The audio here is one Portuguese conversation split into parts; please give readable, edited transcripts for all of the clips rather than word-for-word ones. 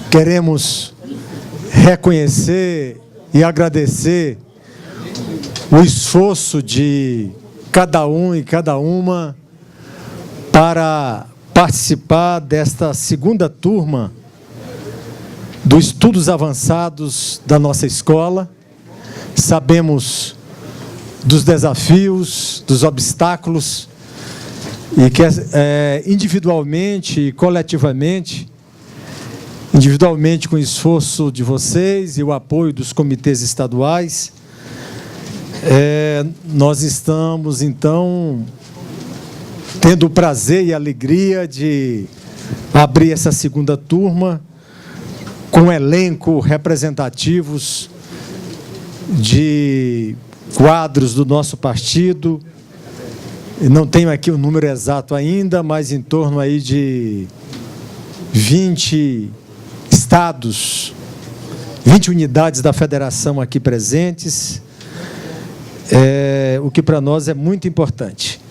Queremos reconhecer e agradecer o esforço de cada um e cada uma para participar desta segunda turma dos estudos avançados da nossa escola. Sabemos dos desafios, dos obstáculos, e que individualmente e coletivamente, individualmente com o esforço de vocês e o apoio dos comitês estaduais, nós estamos, então, tendo o prazer e a alegria de abrir essa segunda turma com um elenco representativos de quadros do nosso partido. Não tenho aqui o número exato ainda, mas em torno aí de 20 estados, 20 unidades da federação aqui presentes, o que para nós é muito importante.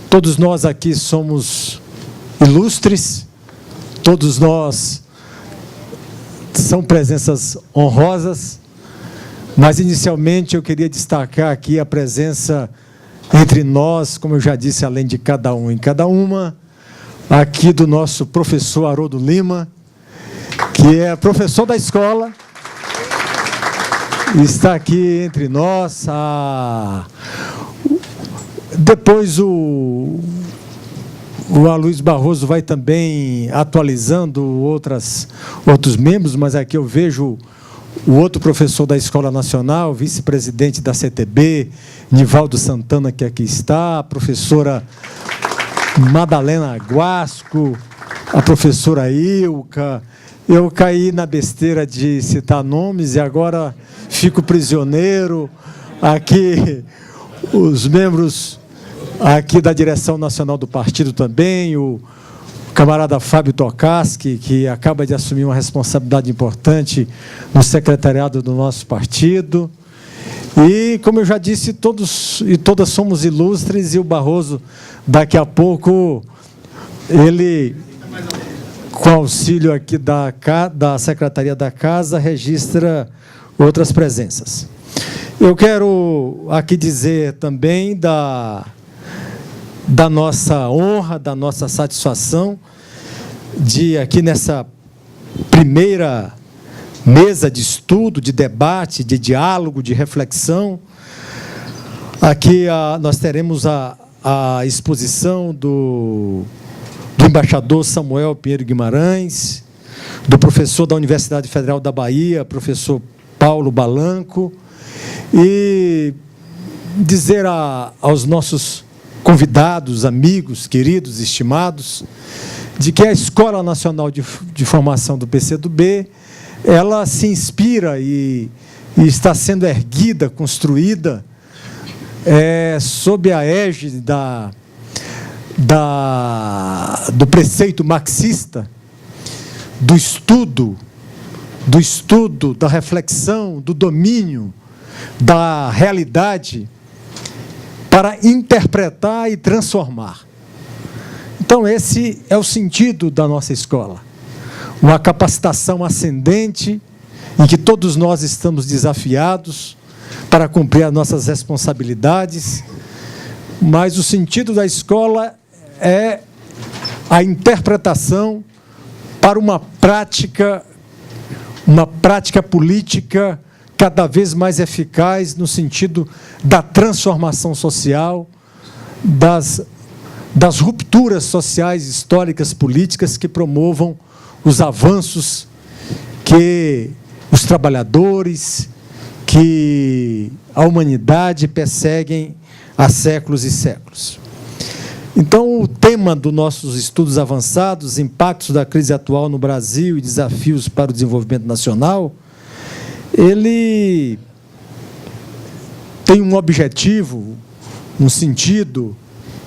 Todos nós aqui somos ilustres, todos nós são presenças honrosas, mas inicialmente eu queria destacar aqui a presença entre nós, como eu já disse, além de cada um e cada uma, aqui do nosso professor Haroldo Lima, que é professor da escola, está aqui entre nós. Depois o Aloysio Barroso vai também atualizando outros membros, mas aqui eu vejo o outro professor da Escola Nacional, vice-presidente da CTB, Nivaldo Santana, que aqui está, a professora Madalena Guasco, a professora Ilka. Eu caí na besteira de citar nomes e agora fico prisioneiro. Aqui os membros aqui da direção nacional do partido também, o camarada Fábio Tokarski, que acaba de assumir uma responsabilidade importante no secretariado do nosso partido. E, como eu já disse, todos e todas somos ilustres, e o Barroso, daqui a pouco, ele, com auxílio aqui da Secretaria da Casa, registra outras presenças. Eu quero aqui dizer também da nossa honra, da nossa satisfação de, aqui nessa primeira mesa de estudo, de debate, de diálogo, de reflexão, aqui nós teremos a exposição do embaixador Samuel Pinheiro Guimarães, do professor da Universidade Federal da Bahia, professor Paulo Balanco, e dizer aos nossos convidados, amigos, queridos, estimados, de que a Escola Nacional de Formação do PCdoB, ela se inspira e está sendo erguida, construída, sob a égide do preceito marxista, do estudo, da reflexão, do domínio, da realidade, para interpretar e transformar. Então, esse é o sentido da nossa escola. Uma capacitação ascendente, em que todos nós estamos desafiados para cumprir as nossas responsabilidades, mas o sentido da escola é a interpretação para uma prática política cada vez mais eficaz no sentido da transformação social, das rupturas sociais, históricas, políticas que promovam os avanços que os trabalhadores, que a humanidade perseguem há séculos e séculos. Então, o tema dos nossos estudos avançados, impactos da crise atual no Brasil e desafios para o desenvolvimento nacional, ele tem um objetivo, um sentido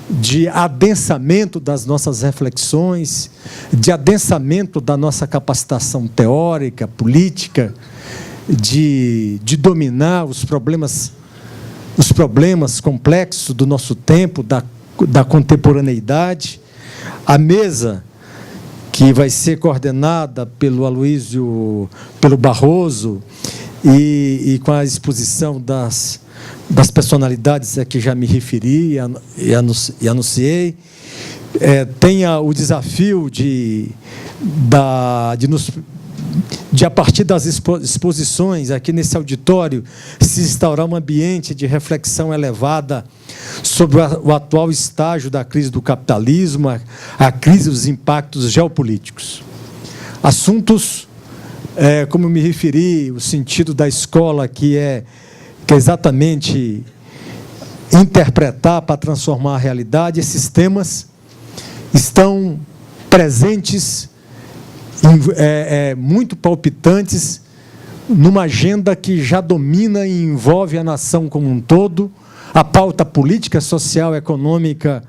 de adensamento das nossas reflexões, de adensamento da nossa capacitação teórica, política, de dominar os problemas os problemas complexos do nosso tempo, da contemporaneidade. A mesa, que vai ser coordenada pelo Aloísio, pelo Barroso, e com a exposição das personalidades a que já me referi e anunciei, tenha o desafio de a partir das exposições aqui nesse auditório, se instaurar um ambiente de reflexão elevada sobre o atual estágio da crise do capitalismo, a crise dos impactos geopolíticos. Assuntos, como eu me referi, o sentido da escola, que é exatamente interpretar para transformar a realidade. Esses temas estão presentes, muito palpitantes, numa agenda que já domina e envolve a nação como um todo, a pauta política, social, econômica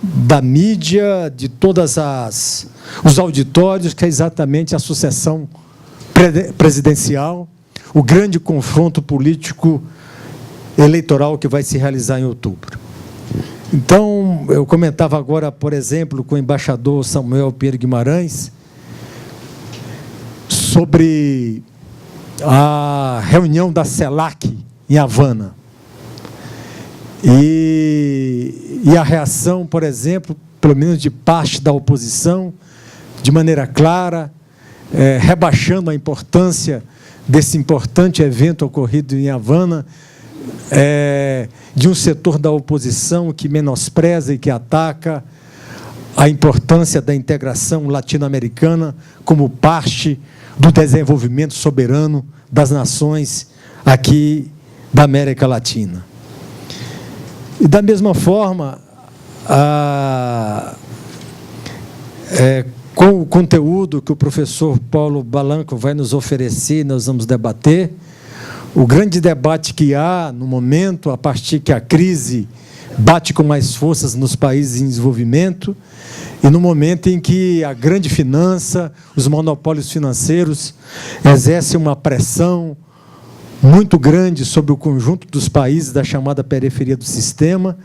da mídia, de todos os auditórios, que é exatamente a sucessão presidencial, o grande confronto político eleitoral que vai se realizar em outubro. Então, eu comentava agora, por exemplo, com o embaixador Samuel Pinheiro Guimarães, sobre a reunião da CELAC em Havana. E a reação, por exemplo, pelo menos de parte da oposição, de maneira clara, rebaixando a importância desse importante evento ocorrido em Havana, de um setor da oposição que menospreza e que ataca a importância da integração latino-americana como parte do desenvolvimento soberano das nações aqui da América Latina. E, da mesma forma, com o conteúdo que o professor Paulo Balanco vai nos oferecer, nós vamos debater, o grande debate que há no momento, a partir que a crise bate com mais forças nos países em desenvolvimento, e no momento em que a grande finança, os monopólios financeiros, exercem uma pressão muito grande sobre o conjunto dos países da chamada periferia do sistema,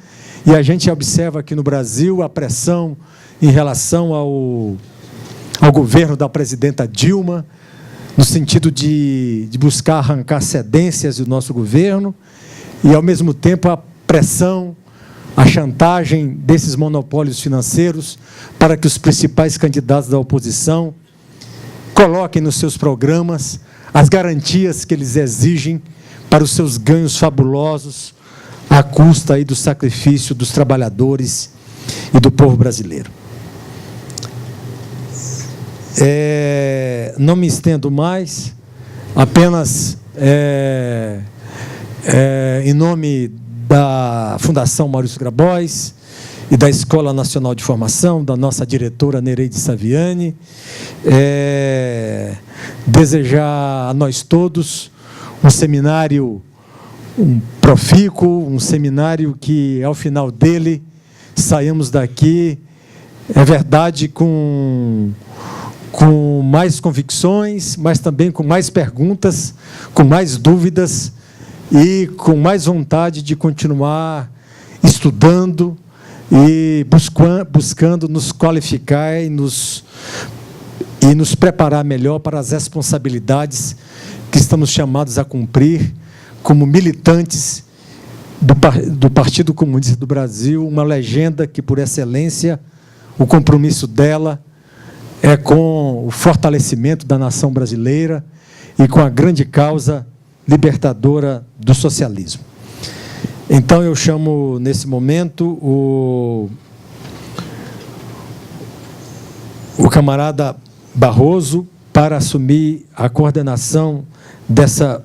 e a gente observa aqui no Brasil a pressão em relação ao governo da presidenta Dilma, no sentido de buscar arrancar cedências do nosso governo, e, ao mesmo tempo, a pressão, a chantagem desses monopólios financeiros para que os principais candidatos da oposição coloquem nos seus programas as garantias que eles exigem para os seus ganhos fabulosos, à custa aí do sacrifício dos trabalhadores e do povo brasileiro. Não me estendo mais, apenas em nome da Fundação Maurício Grabois e da Escola Nacional de Formação, da nossa diretora Nereide Saviani, desejar a nós todos um seminário profícuo, um seminário que, ao final dele, saímos daqui, é verdade, com mais convicções, mas também com mais perguntas, com mais dúvidas e com mais vontade de continuar estudando e buscando nos qualificar e nos preparar melhor para as responsabilidades que estamos chamados a cumprir como militantes do Partido Comunista do Brasil, uma legenda que, por excelência, o compromisso dela é com o fortalecimento da nação brasileira e com a grande causa libertadora do socialismo. Então, eu chamo, nesse momento, o camarada Barroso para assumir a coordenação dessa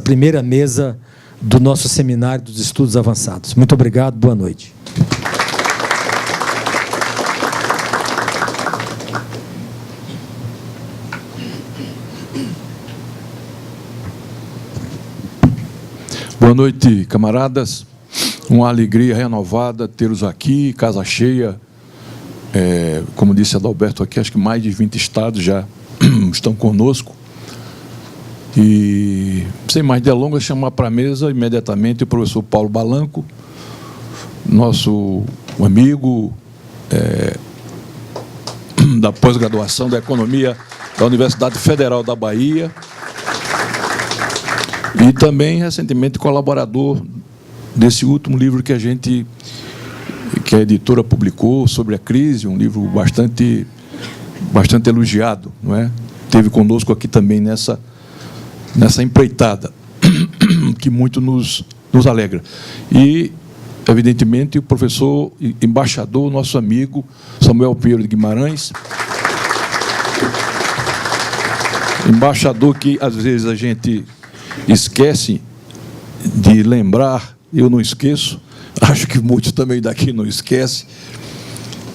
primeira mesa do nosso seminário dos estudos avançados. Muito obrigado, boa noite. Boa noite, camaradas. Uma alegria renovada tê-los aqui, casa cheia. Como disse Adalberto aqui, acho que mais de 20 estados já estão conosco. E, sem mais delongas, chamar para a mesa imediatamente o professor Paulo Balanco, nosso amigo da pós-graduação da Economia da Universidade Federal da Bahia e também, recentemente, colaborador desse último livro que a editora publicou sobre a crise, um livro bastante elogiado, não é? Esteve conosco aqui também nessa empreitada, que muito nos alegra. E, evidentemente, o professor embaixador, nosso amigo Samuel Pinheiro de Guimarães, embaixador que, às vezes, a gente esquece de lembrar, eu não esqueço, acho que muitos também daqui não esquecem,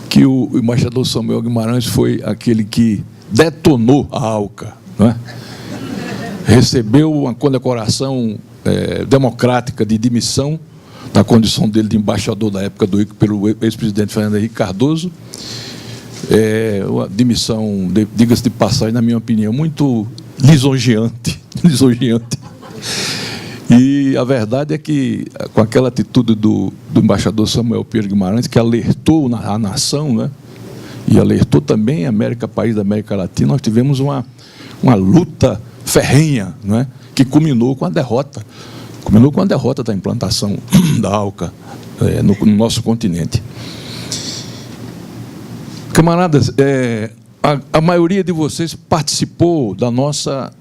que o embaixador Samuel Guimarães foi aquele que detonou a ALCA, não é? Recebeu uma condecoração democrática de dimissão da condição dele de embaixador da época pelo ex-presidente Fernando Henrique Cardoso. Uma dimissão, diga-se de passagem, na minha opinião, muito lisonjeante. E a verdade é que, com aquela atitude do embaixador Samuel Pinheiro Guimarães, que alertou a nação, né, e alertou também país da América Latina, nós tivemos uma luta ferrenha, né, que culminou com a derrota da implantação da ALCA no nosso continente. Camaradas, a maioria de vocês participou da nossa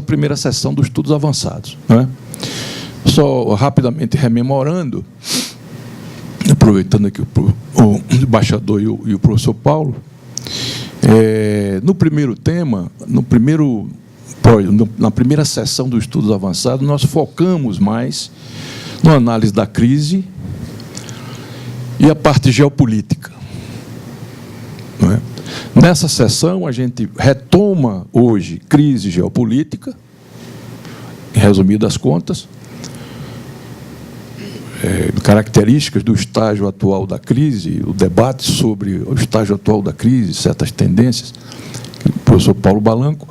primeira sessão dos estudos avançados, né? Só rapidamente rememorando, aproveitando aqui o embaixador e o professor Paulo, no primeiro tema, na primeira sessão dos estudos avançados, nós focamos mais na análise da crise e a parte geopolítica, não é? Nessa sessão, a gente retoma hoje crise geopolítica, em resumidas contas, características do estágio atual da crise, o debate sobre o estágio atual da crise, certas tendências, o professor Paulo Balanco,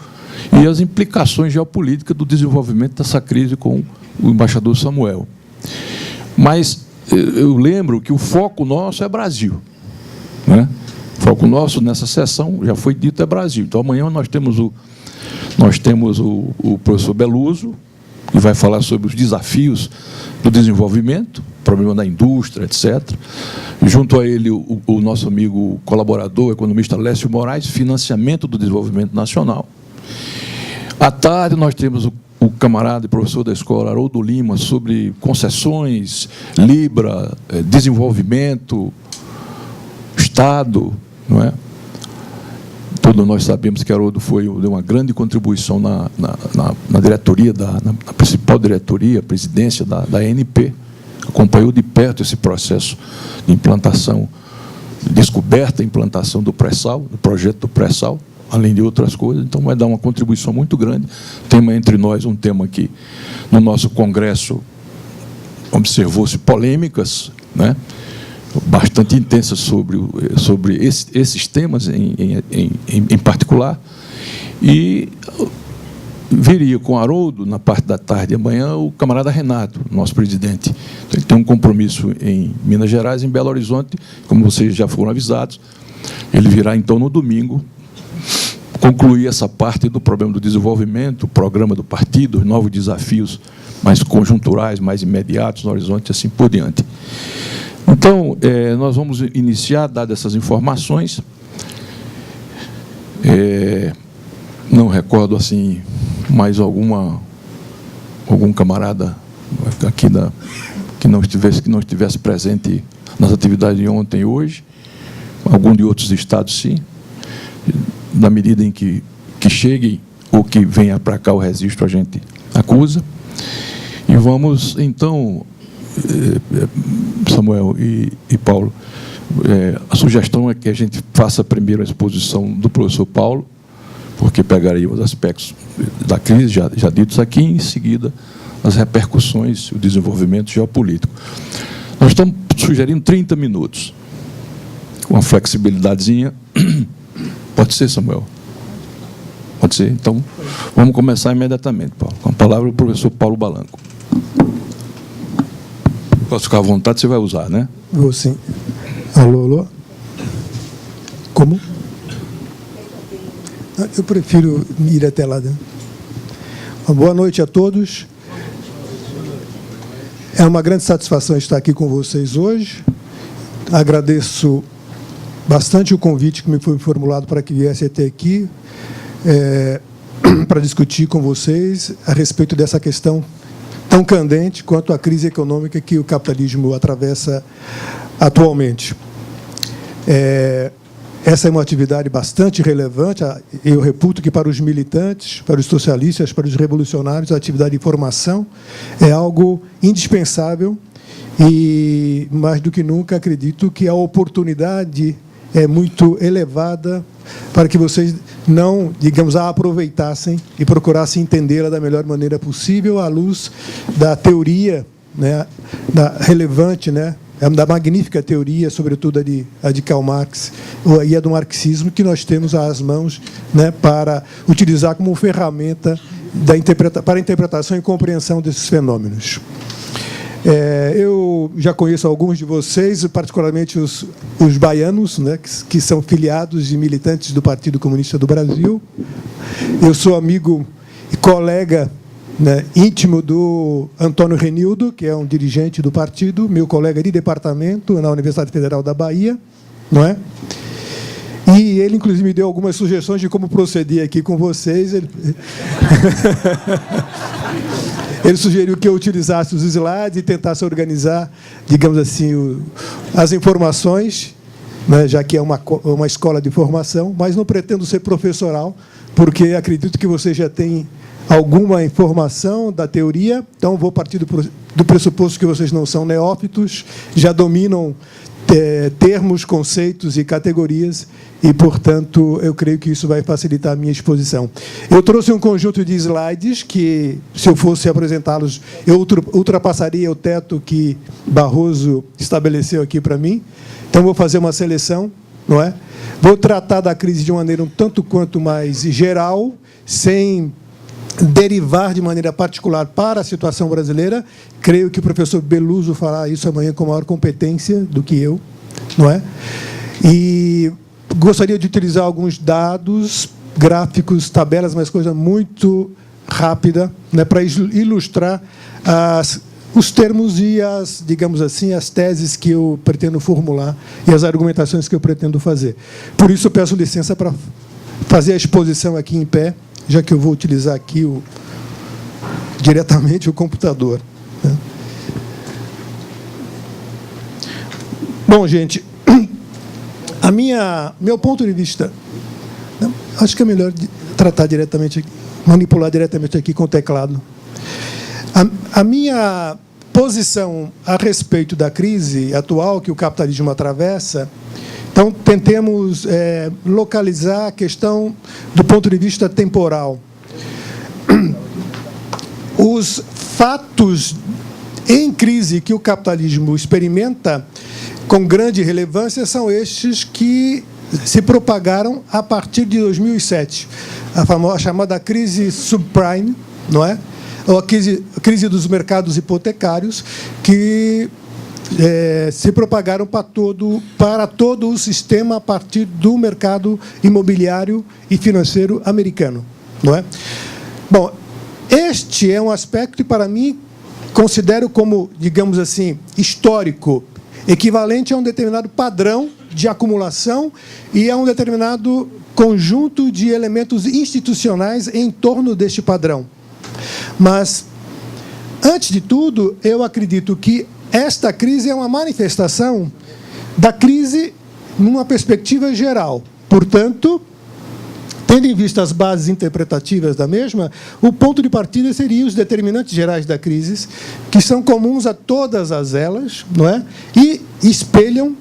e as implicações geopolíticas do desenvolvimento dessa crise com o embaixador Samuel. Mas eu lembro que o foco nosso é Brasil, né? O foco nosso nessa sessão, já foi dito, é Brasil. Então, amanhã nós temos o professor Beluso, que vai falar sobre os desafios do desenvolvimento, problema da indústria, etc. Junto a ele, o nosso amigo colaborador, economista Lécio Moraes, financiamento do desenvolvimento nacional. À tarde, nós temos o camarada e professor da escola, Haroldo Lima, sobre concessões, Libra, desenvolvimento, Estado, não é? Todos nós sabemos que Haroldo deu uma grande contribuição na diretoria, na principal diretoria, presidência da ANP, acompanhou de perto esse processo de implantação, descoberta e implantação do pré-sal, do projeto do pré-sal, além de outras coisas. Então, vai dar uma contribuição muito grande. Tema entre nós, um tema que, no nosso congresso, observou-se polêmicas, né, bastante intensas sobre esses temas em particular, e viria com Haroldo, na parte da tarde e amanhã, o camarada Renato, nosso presidente. Então, ele tem um compromisso em Minas Gerais, em Belo Horizonte, como vocês já foram avisados. Ele virá, então, no domingo, concluir essa parte do problema do desenvolvimento, o programa do partido, os novos desafios mais conjunturais, mais imediatos no horizonte, assim por diante. Então, nós vamos iniciar, dadas essas informações. Não recordo, assim, mais algum camarada aqui que não estivesse presente nas atividades de ontem e hoje. Algum de outros estados, sim. Na medida em que cheguem ou que venha para cá o registro, a gente acusa. E vamos, então, Samuel e Paulo, a sugestão é que a gente faça primeiro a exposição do professor Paulo, porque pegaria os aspectos da crise, já ditos aqui, e, em seguida, as repercussões, o desenvolvimento geopolítico. Nós estamos sugerindo 30 minutos, com uma flexibilidadezinha. Pode ser, Samuel? Pode ser? Então, vamos começar imediatamente, Paulo. Com a palavra o professor Paulo Balanco. Posso ficar à vontade, você vai usar, né? Vou sim. Alô, alô? Como? Eu prefiro ir até lá dentro. Boa noite a todos. É uma grande satisfação estar aqui com vocês hoje. Agradeço bastante o convite que me foi formulado para que viesse até aqui, para discutir com vocês a respeito dessa questão tão candente quanto a crise econômica que o capitalismo atravessa atualmente. Essa é uma atividade bastante relevante. Eu reputo que para os militantes, para os socialistas, para os revolucionários, a atividade de formação é algo indispensável e, mais do que nunca, acredito que a oportunidade é muito elevada para que vocês não, digamos, a aproveitassem e procurassem entendê-la da melhor maneira possível à luz da teoria, né, da relevante, né, da magnífica teoria, sobretudo a de Karl Marx, e a do marxismo, que nós temos às mãos, né, para utilizar como ferramenta para a interpretação e compreensão desses fenômenos. Eu já conheço alguns de vocês, particularmente os baianos, né, que são filiados e militantes do Partido Comunista do Brasil. Eu sou amigo e colega, né, íntimo do Antônio Renildo, que é um dirigente do partido, meu colega de departamento na Universidade Federal da Bahia, não é? E ele, inclusive, me deu algumas sugestões de como proceder aqui com vocês. Ele sugeriu que eu utilizasse os slides e tentasse organizar, digamos assim, as informações, né, já que é uma escola de formação, mas não pretendo ser professoral, porque acredito que vocês já têm alguma informação da teoria, então vou partir do pressuposto que vocês não são neófitos, já dominam termos, conceitos e categorias, e, portanto, eu creio que isso vai facilitar a minha exposição. Eu trouxe um conjunto de slides que, se eu fosse apresentá-los, eu ultrapassaria o teto que Barroso estabeleceu aqui para mim. Então, vou fazer uma seleção, não é? Vou tratar da crise de uma maneira um tanto quanto mais geral, sem derivar de maneira particular para a situação brasileira. Creio que o professor Beluso fará isso amanhã com maior competência do que eu, não é? E gostaria de utilizar alguns dados, gráficos, tabelas, mas coisa muito rápida, né, para ilustrar os termos e digamos assim, as teses que eu pretendo formular e as argumentações que eu pretendo fazer. Por isso, eu peço licença para fazer a exposição aqui em pé, já que eu vou utilizar aqui diretamente o computador, né? Bom, gente, meu ponto de vista, acho que é melhor tratar diretamente, manipular diretamente aqui com o teclado. A minha posição a respeito da crise atual que o capitalismo atravessa, então, tentemos localizar a questão do ponto de vista temporal. Os fatos em crise que o capitalismo experimenta com grande relevância são estes que se propagaram a partir de 2007. A chamada crise subprime, não é? Ou a crise dos mercados hipotecários, que se propagaram para todo o sistema a partir do mercado imobiliário e financeiro americano, não é? Bom, este é um aspecto que, para mim, considero como, digamos assim, histórico, equivalente a um determinado padrão de acumulação e a um determinado conjunto de elementos institucionais em torno deste padrão. Mas, antes de tudo, eu acredito que esta crise é uma manifestação da crise numa perspectiva geral. Portanto, tendo em vista as bases interpretativas da mesma, o ponto de partida seria os determinantes gerais da crise, que são comuns a todas elas, não é? E espelham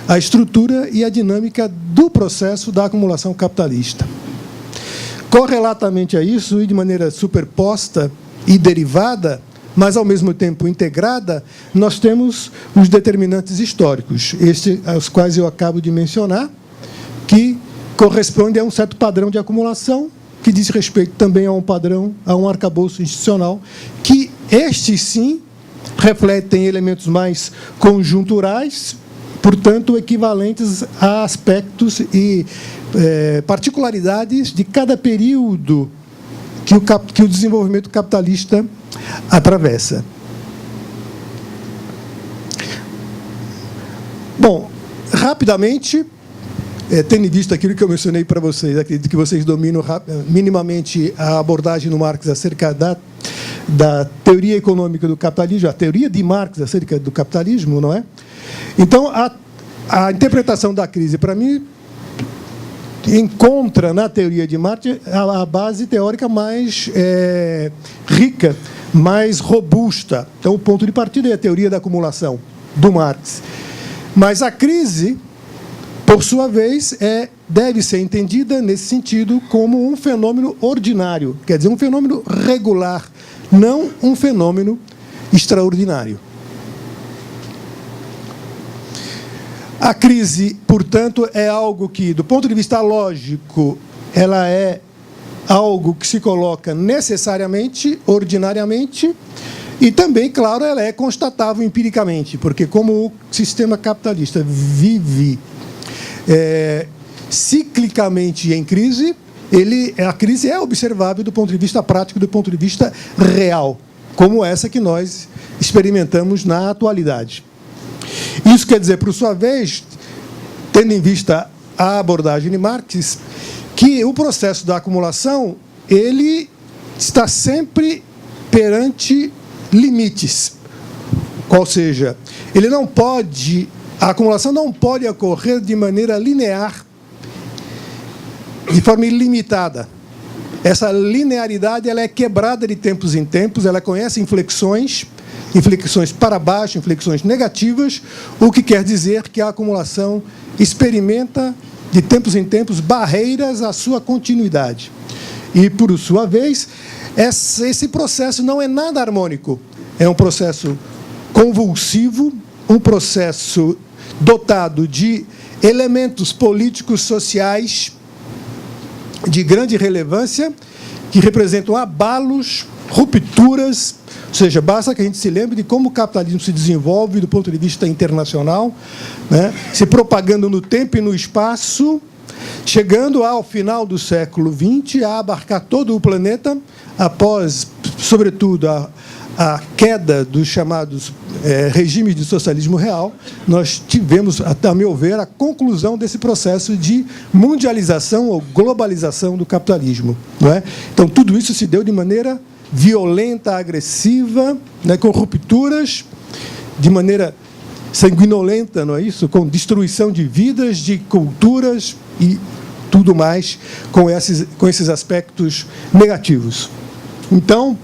a estrutura e a dinâmica do processo da acumulação capitalista. Correlatamente a isso, e de maneira superposta e derivada, mas, ao mesmo tempo, integrada, nós temos os determinantes históricos, aos quais eu acabo de mencionar, que correspondem a um certo padrão de acumulação que diz respeito também a um padrão, a um arcabouço institucional, que estes, sim, refletem elementos mais conjunturais, portanto, equivalentes a aspectos e particularidades de cada período que o desenvolvimento capitalista atravessa. Bom, rapidamente, tendo em vista aquilo que eu mencionei para vocês, acredito que vocês dominam minimamente a abordagem do Marx acerca da teoria econômica do capitalismo, a teoria de Marx acerca do capitalismo, não é? Então, a interpretação da crise, para mim, encontra na teoria de Marx a base teórica mais rica, mais robusta. Então, o ponto de partida é a teoria da acumulação do Marx. Mas a crise, por sua vez, deve ser entendida, nesse sentido, como um fenômeno ordinário, quer dizer, um fenômeno regular, não um fenômeno extraordinário. A crise, portanto, é algo que, do ponto de vista lógico, ela é algo que se coloca necessariamente, ordinariamente, e também, claro, ela é constatável empiricamente, porque como o sistema capitalista vive ciclicamente em crise, a crise é observável do ponto de vista prático, do ponto de vista real, como essa que nós experimentamos na atualidade. Isso quer dizer, por sua vez, tendo em vista a abordagem de Marx, que o processo da acumulação ele está sempre perante limites. Ou seja, a acumulação não pode ocorrer de maneira linear, de forma ilimitada. Essa linearidade ela é quebrada de tempos em tempos, ela conhece inflexões para baixo, inflexões negativas, o que quer dizer que a acumulação experimenta, de tempos em tempos, barreiras à sua continuidade. E, por sua vez, esse processo não é nada harmônico. É um processo convulsivo, um processo dotado de elementos políticos, sociais, de grande relevância, que representam abalos, rupturas. Ou seja, basta que a gente se lembre de como o capitalismo se desenvolve do ponto de vista internacional, né, se propagando no tempo e no espaço, chegando ao final do século XX a abarcar todo o planeta, após, sobretudo, a queda dos chamados regimes de socialismo real. Nós tivemos, a meu ver, a conclusão desse processo de mundialização ou globalização do capitalismo, não é? Então, tudo isso se deu de maneira violenta, agressiva, né, com rupturas, de maneira sanguinolenta, não é isso? Com destruição de vidas, de culturas e tudo mais com esses aspectos negativos. Então,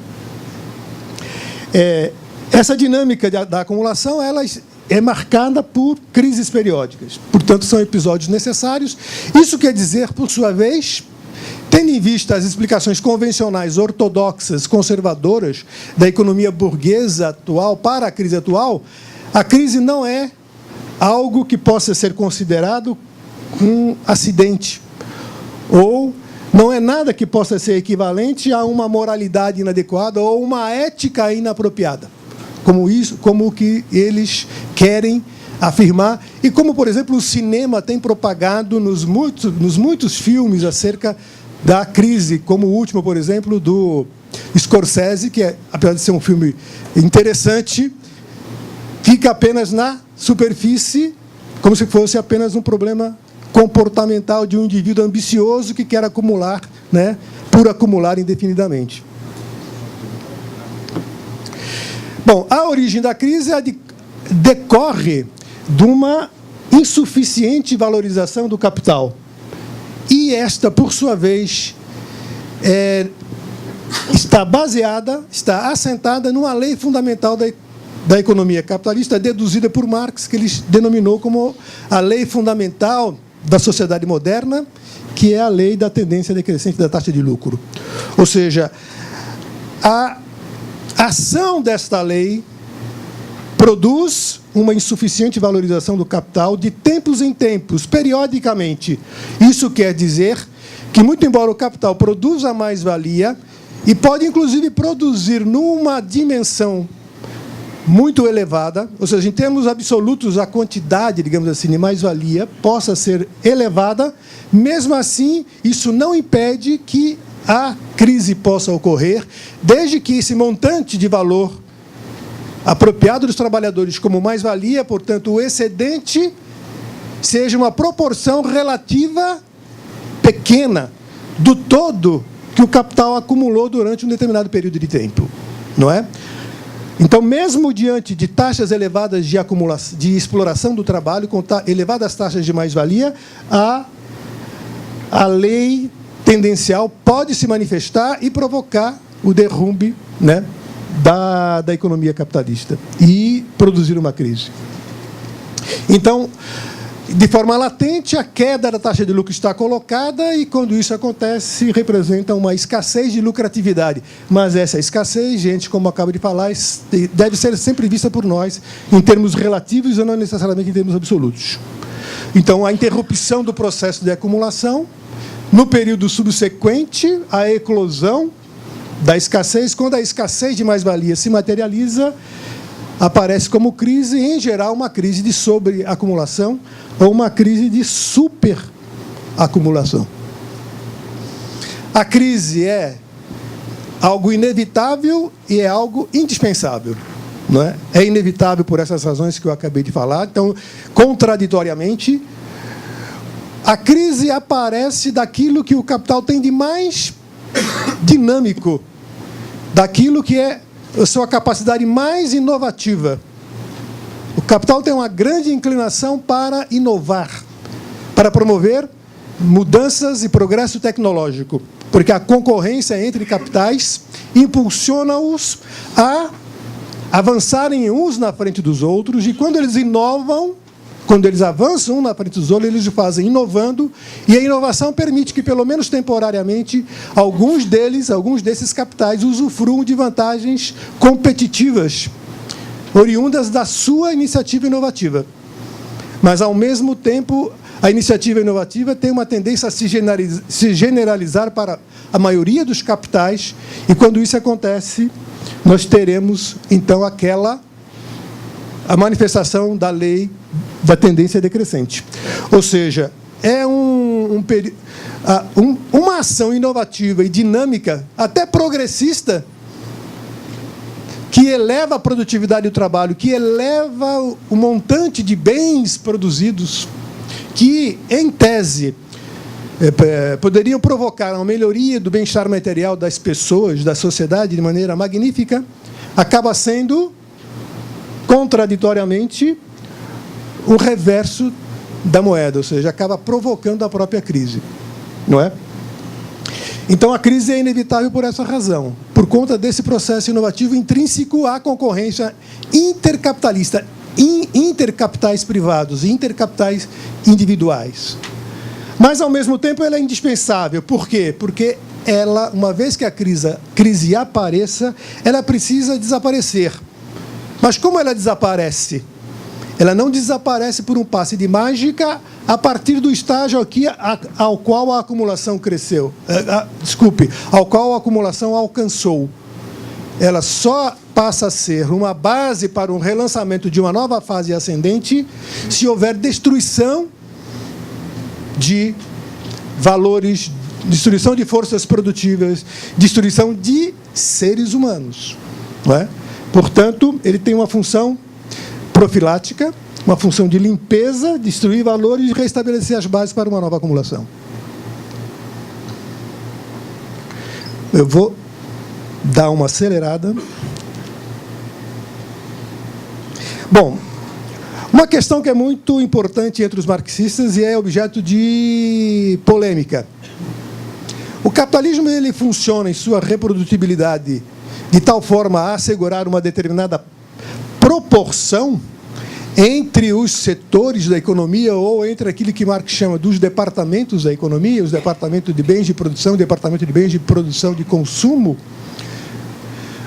essa dinâmica da acumulação ela é marcada por crises periódicas. Portanto, são episódios necessários. Isso quer dizer, por sua vez, tendo em vista as explicações convencionais, ortodoxas, conservadoras da economia burguesa atual para a crise não é algo que possa ser considerado um acidente, ou não é nada que possa ser equivalente a uma moralidade inadequada ou uma ética inapropriada, como o que eles querem afirmar, e como, por exemplo, o cinema tem propagado nos muitos filmes acerca da crise, como o último, por exemplo, do Scorsese, que, apesar de ser um filme interessante, fica apenas na superfície, como se fosse apenas um problema comportamental de um indivíduo ambicioso que quer acumular, né, por acumular indefinidamente. Bom, a origem da crise decorre de uma insuficiente valorização do capital. E esta, por sua vez, está assentada numa lei fundamental da economia capitalista, deduzida por Marx, que ele denominou como a lei fundamental da sociedade moderna, que é a lei da tendência decrescente da taxa de lucro. Ou seja, a ação desta lei produz uma insuficiente valorização do capital de tempos em tempos, periodicamente. Isso quer dizer que, muito embora o capital produza mais-valia, e pode, inclusive, produzir numa dimensão muito elevada, ou seja, em termos absolutos, a quantidade, digamos assim, de mais-valia possa ser elevada, mesmo assim, isso não impede que a crise possa ocorrer, desde que esse montante de valor apropriado dos trabalhadores como mais-valia, portanto, o excedente, seja uma proporção relativa pequena do todo que o capital acumulou durante um determinado período de tempo, não é? Então, mesmo diante de taxas elevadas de acumulação, de exploração do trabalho, com elevadas taxas de mais-valia, a lei tendencial pode se manifestar e provocar o derrumbe, né, da economia capitalista e produzir uma crise. Então, de forma latente, a queda da taxa de lucro está colocada e, quando isso acontece, representa uma escassez de lucratividade. Mas essa escassez, gente, como eu acabo de falar, deve ser sempre vista por nós em termos relativos e não necessariamente em termos absolutos. Então, a interrupção do processo de acumulação, no período subsequente à eclosão da escassez, quando a escassez de mais-valia se materializa, aparece como crise, em geral, uma crise de sobreacumulação ou uma crise de superacumulação. A crise é algo inevitável e é algo indispensável. Não é? É inevitável por essas razões que eu acabei de falar. Então, contraditoriamente, a crise aparece daquilo que o capital tem de mais dinâmico, daquilo que é a sua capacidade mais inovativa. O capital tem uma grande inclinação para inovar, para promover mudanças e progresso tecnológico, porque a concorrência entre capitais impulsiona-os a avançarem uns na frente dos outros, e quando eles inovam, quando eles avançam um na frente dos outros, eles o fazem inovando, e a inovação permite que, pelo menos temporariamente, alguns desses capitais usufruam de vantagens competitivas, oriundas da sua iniciativa inovativa. Mas, ao mesmo tempo, a iniciativa inovativa tem uma tendência a se generalizar para a maioria dos capitais, e, quando isso acontece, nós teremos, então, a manifestação da lei da tendência decrescente. Ou seja, é uma ação inovativa e dinâmica, até progressista, que eleva a produtividade do trabalho, que eleva o montante de bens produzidos, que, em tese, poderiam provocar uma melhoria do bem-estar material das pessoas, da sociedade, de maneira magnífica, acaba sendo, contraditoriamente, o reverso da moeda, ou seja, acaba provocando a própria crise, não é? Então, a crise é inevitável por essa razão, por conta desse processo inovativo intrínseco à concorrência intercapitalista, intercapitais privados e intercapitais individuais. Mas, ao mesmo tempo, ela é indispensável. Por quê? Porque ela, uma vez que a crise apareça, ela precisa desaparecer. Mas como ela desaparece? Ela não desaparece por um passe de mágica a partir do estágio aqui ao qual a acumulação cresceu. Ao qual a acumulação alcançou. Ela só passa a ser uma base para um relançamento de uma nova fase ascendente se houver destruição de valores, destruição de forças produtivas, destruição de seres humanos. Não é? Portanto, ele tem uma função profilática, uma função de limpeza, destruir valores e restabelecer as bases para uma nova acumulação. Eu vou dar uma acelerada. Bom, uma questão que é muito importante entre os marxistas e é objeto de polêmica. O capitalismo ele funciona em sua reprodutibilidade de tal forma a assegurar uma determinada proporção entre os setores da economia ou entre aquilo que Marx chama dos departamentos da economia, os departamentos de bens de produção, departamento de bens de produção de consumo,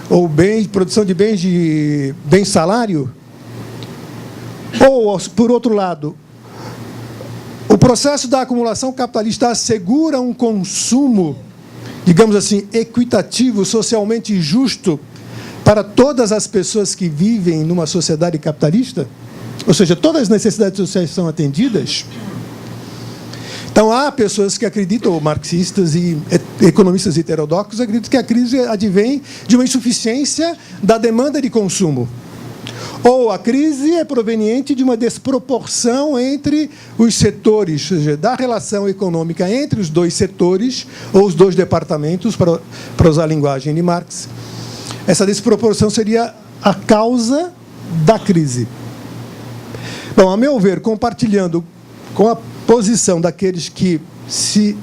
ou produção de bens salário. Ou, por outro lado, processo da acumulação capitalista assegura um consumo, digamos assim, equitativo, socialmente justo para todas as pessoas que vivem numa sociedade capitalista? Ou seja, todas as necessidades sociais são atendidas? Então, há pessoas que acreditam, marxistas e economistas heterodoxos, acreditam que a crise advém de uma insuficiência da demanda de consumo. Ou a crise é proveniente de uma desproporção entre os setores, ou seja, da relação econômica entre os dois setores, ou os dois departamentos, para usar a linguagem de Marx. Essa desproporção seria a causa da crise. Bom, a meu ver, compartilhando com a posição daqueles que se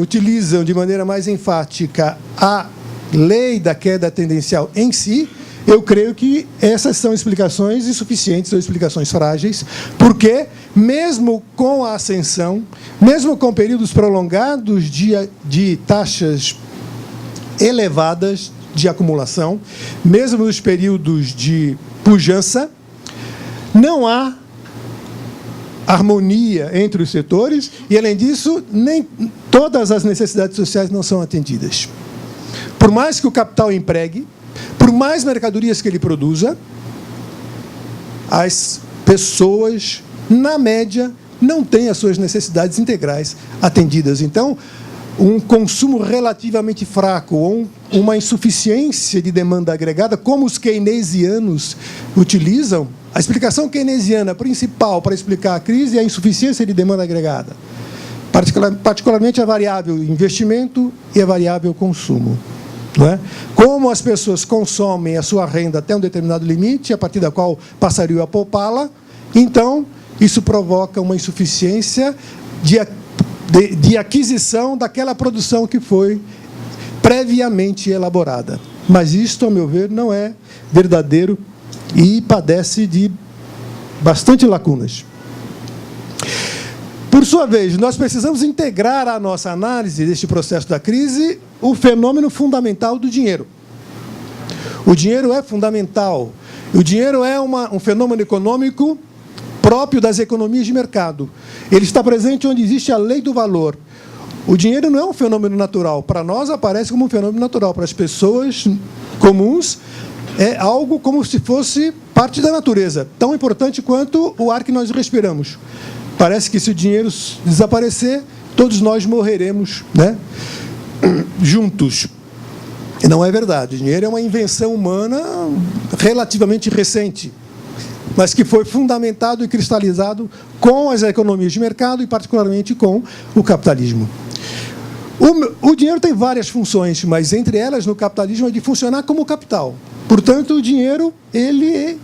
utilizam de maneira mais enfática a lei da queda tendencial em si, eu creio que essas são explicações insuficientes ou explicações frágeis, porque, mesmo com a ascensão, mesmo com períodos prolongados de taxas elevadas de acumulação, mesmo nos períodos de pujança, não há harmonia entre os setores e, além disso, nem todas as necessidades sociais não são atendidas. Por mais que o capital empregue, por mais mercadorias que ele produza, as pessoas, na média, não têm as suas necessidades integrais atendidas. Então, um consumo relativamente fraco ou uma insuficiência de demanda agregada, como os keynesianos utilizam, a explicação keynesiana principal para explicar a crise é a insuficiência de demanda agregada, particularmente a variável investimento e a variável consumo. Não é? Como as pessoas consomem a sua renda até um determinado limite, a partir da qual passariam a poupá-la, então isso provoca uma insuficiência de aquisição daquela produção que foi previamente elaborada. Mas isto, ao meu ver, não é verdadeiro e padece de bastante lacunas. Por sua vez, nós precisamos integrar à nossa análise deste processo da crise o fenômeno fundamental do dinheiro. O dinheiro é fundamental. O dinheiro é um fenômeno econômico próprio das economias de mercado. Ele está presente onde existe a lei do valor. O dinheiro não é um fenômeno natural. Para nós, aparece como um fenômeno natural. Para as pessoas comuns, é algo como se fosse parte da natureza, tão importante quanto o ar que nós respiramos. Parece que, se o dinheiro desaparecer, todos nós morreremos, né, juntos. E não é verdade. O dinheiro é uma invenção humana relativamente recente, mas que foi fundamentado e cristalizado com as economias de mercado e, particularmente, com o capitalismo. O dinheiro tem várias funções, mas, entre elas, no capitalismo, é de funcionar como capital. Portanto, o dinheiro, ele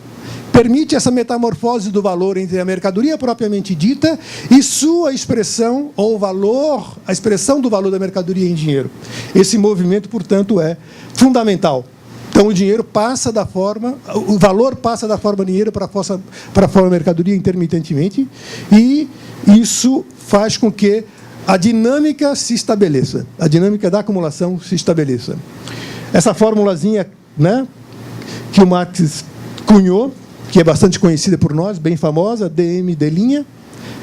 permite essa metamorfose do valor entre a mercadoria propriamente dita e sua expressão, ou valor, a expressão do valor da mercadoria em dinheiro. Esse movimento, portanto, é fundamental. Então, o dinheiro passa da forma, o valor passa da forma dinheiro para a forma mercadoria intermitentemente, e isso faz com que a dinâmica se estabeleça, a dinâmica da acumulação se estabeleça. Essa formulazinha, né, que o Marx cunhou, que é bastante conhecida por nós, bem famosa, DMD',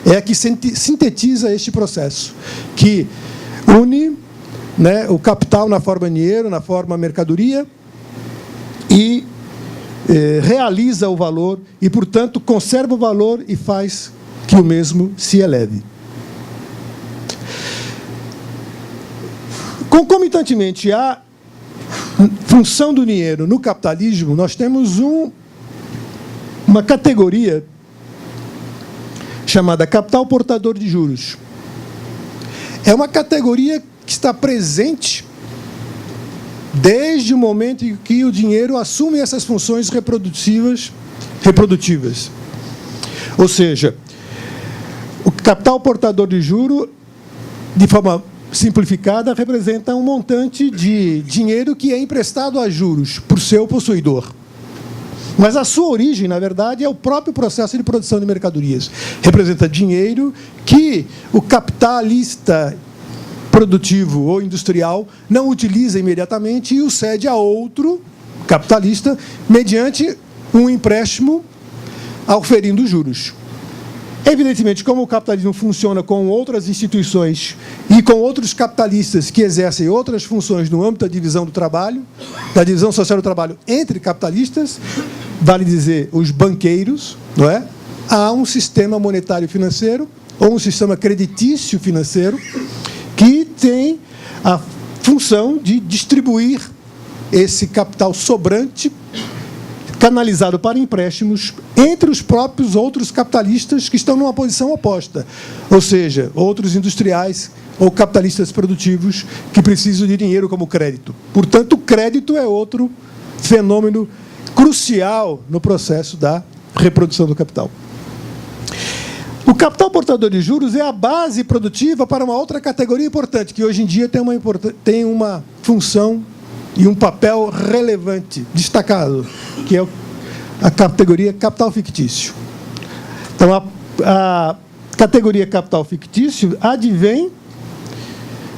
é a que sintetiza este processo, que une, né, o capital na forma dinheiro, na forma mercadoria, e realiza o valor, e, portanto, conserva o valor e faz que o mesmo se eleve. Concomitantemente à função do dinheiro no capitalismo, nós temos uma categoria chamada capital portador de juros. É uma categoria que está presente desde o momento em que o dinheiro assume essas funções reprodutivas. Ou seja, o capital portador de juro, de forma simplificada, representa um montante de dinheiro que é emprestado a juros por seu possuidor. Mas a sua origem, na verdade, é o próprio processo de produção de mercadorias. Representa dinheiro que o capitalista produtivo ou industrial não utiliza imediatamente e o cede a outro capitalista mediante um empréstimo auferindo juros. Evidentemente, como o capitalismo funciona com outras instituições e com outros capitalistas que exercem outras funções no âmbito da divisão do trabalho, da divisão social do trabalho entre capitalistas, vale dizer, os banqueiros, não é? Há um sistema monetário financeiro ou um sistema creditício financeiro que tem a função de distribuir esse capital sobrante canalizado para empréstimos entre os próprios outros capitalistas que estão numa posição oposta, ou seja, outros industriais ou capitalistas produtivos que precisam de dinheiro como crédito. Portanto, o crédito é outro fenômeno crucial no processo da reprodução do capital. O capital portador de juros é a base produtiva para uma outra categoria importante, que hoje em dia tem uma função e um papel relevante, destacado, que é a categoria capital fictício. Então, a categoria capital fictício advém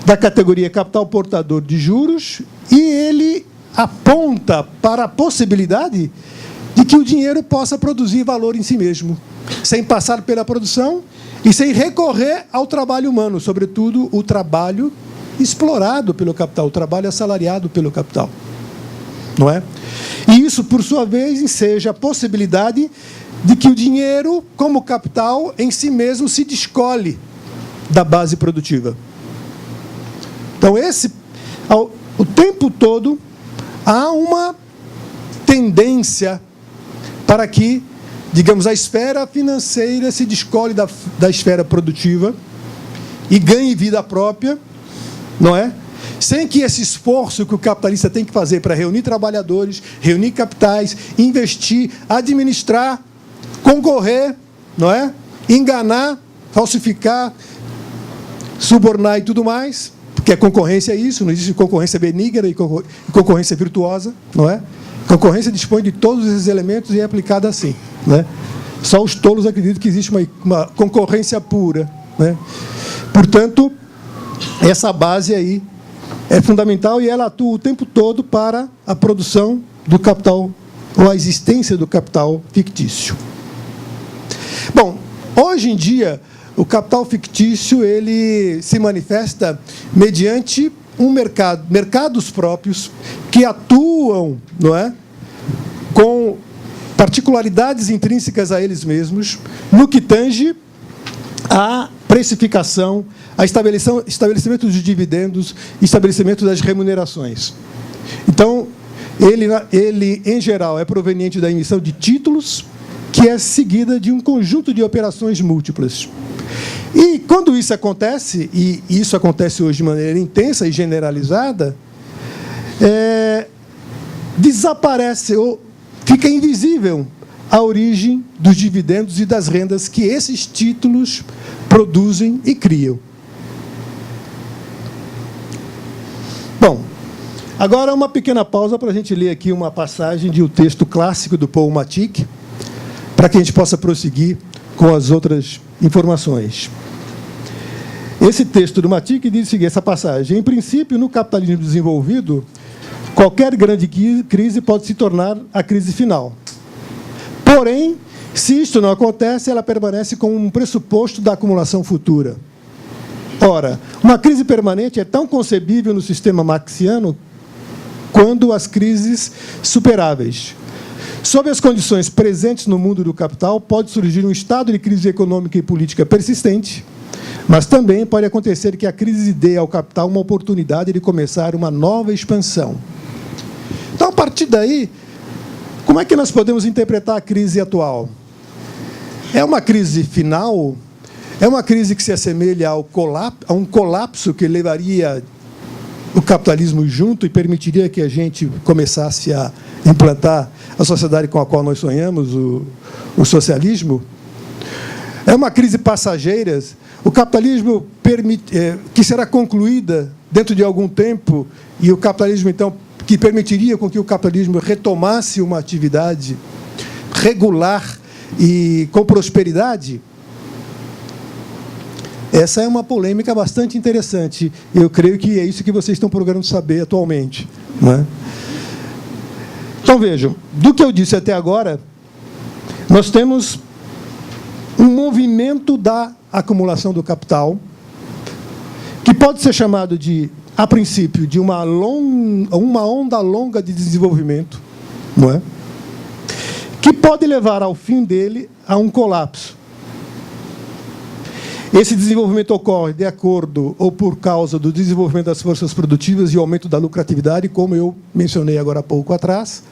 da categoria capital portador de juros e ele aponta para a possibilidade de que o dinheiro possa produzir valor em si mesmo, sem passar pela produção e sem recorrer ao trabalho humano, sobretudo o trabalho explorado pelo capital, o trabalho assalariado pelo capital. Não é? E isso, por sua vez, enseja a possibilidade de que o dinheiro, como capital, em si mesmo se descole da base produtiva. Então, o tempo todo, há uma tendência para que, digamos, a esfera financeira se descole da esfera produtiva e ganhe vida própria, não é? Sem que esse esforço que o capitalista tem que fazer para reunir trabalhadores, reunir capitais, investir, administrar, concorrer, não é? Enganar, falsificar, subornar e tudo mais, porque a concorrência é isso, não existe concorrência benigna e concorrência virtuosa, não é? Concorrência dispõe de todos esses elementos e é aplicada assim, né? Só os tolos acreditam que existe uma concorrência pura, né? Portanto, essa base aí é fundamental e ela atua o tempo todo para a produção do capital ou a existência do capital fictício. Bom, hoje em dia, o capital fictício ele se manifesta mediante mercados próprios que atuam, não é, com particularidades intrínsecas a eles mesmos, no que tange à precificação, a estabelecimento de dividendos, estabelecimento das remunerações. Então, ele, em geral, é proveniente da emissão de títulos, que é seguida de um conjunto de operações múltiplas. E, quando isso acontece, e isso acontece hoje de maneira intensa e generalizada, desaparece ou fica invisível a origem dos dividendos e das rendas que esses títulos produzem e criam. Bom, agora uma pequena pausa para a gente ler aqui uma passagem de um texto clássico do Paul Matic, para que a gente possa prosseguir com as outras informações. Esse texto do Matic diz o seguinte, essa passagem: em princípio, no capitalismo desenvolvido, qualquer grande crise pode se tornar a crise final. Porém, se isto não acontece, ela permanece como um pressuposto da acumulação futura. Ora, uma crise permanente é tão concebível no sistema marxiano quanto as crises superáveis. Sob as condições presentes no mundo do capital, pode surgir um estado de crise econômica e política persistente, mas também pode acontecer que a crise dê ao capital uma oportunidade de começar uma nova expansão. Então, a partir daí, como é que nós podemos interpretar a crise atual? É uma crise final? É uma crise que se assemelha a um colapso que levaria o capitalismo junto e permitiria que a gente começasse a implantar a sociedade com a qual nós sonhamos, o socialismo? É uma crise passageira? O capitalismo que será concluída dentro de algum tempo e o capitalismo, então, que permitiria com que o capitalismo retomasse uma atividade regular e com prosperidade? Essa é uma polêmica bastante interessante. Eu creio que é isso que vocês estão procurando saber atualmente, não é? Então, vejam, do que eu disse até agora, nós temos um movimento da acumulação do capital, que pode ser chamado de, a princípio, de uma onda longa de desenvolvimento, não é? Que pode levar ao fim dele a um colapso. Esse desenvolvimento ocorre de acordo ou por causa do desenvolvimento das forças produtivas e aumento da lucratividade, como eu mencionei agora há pouco atrás.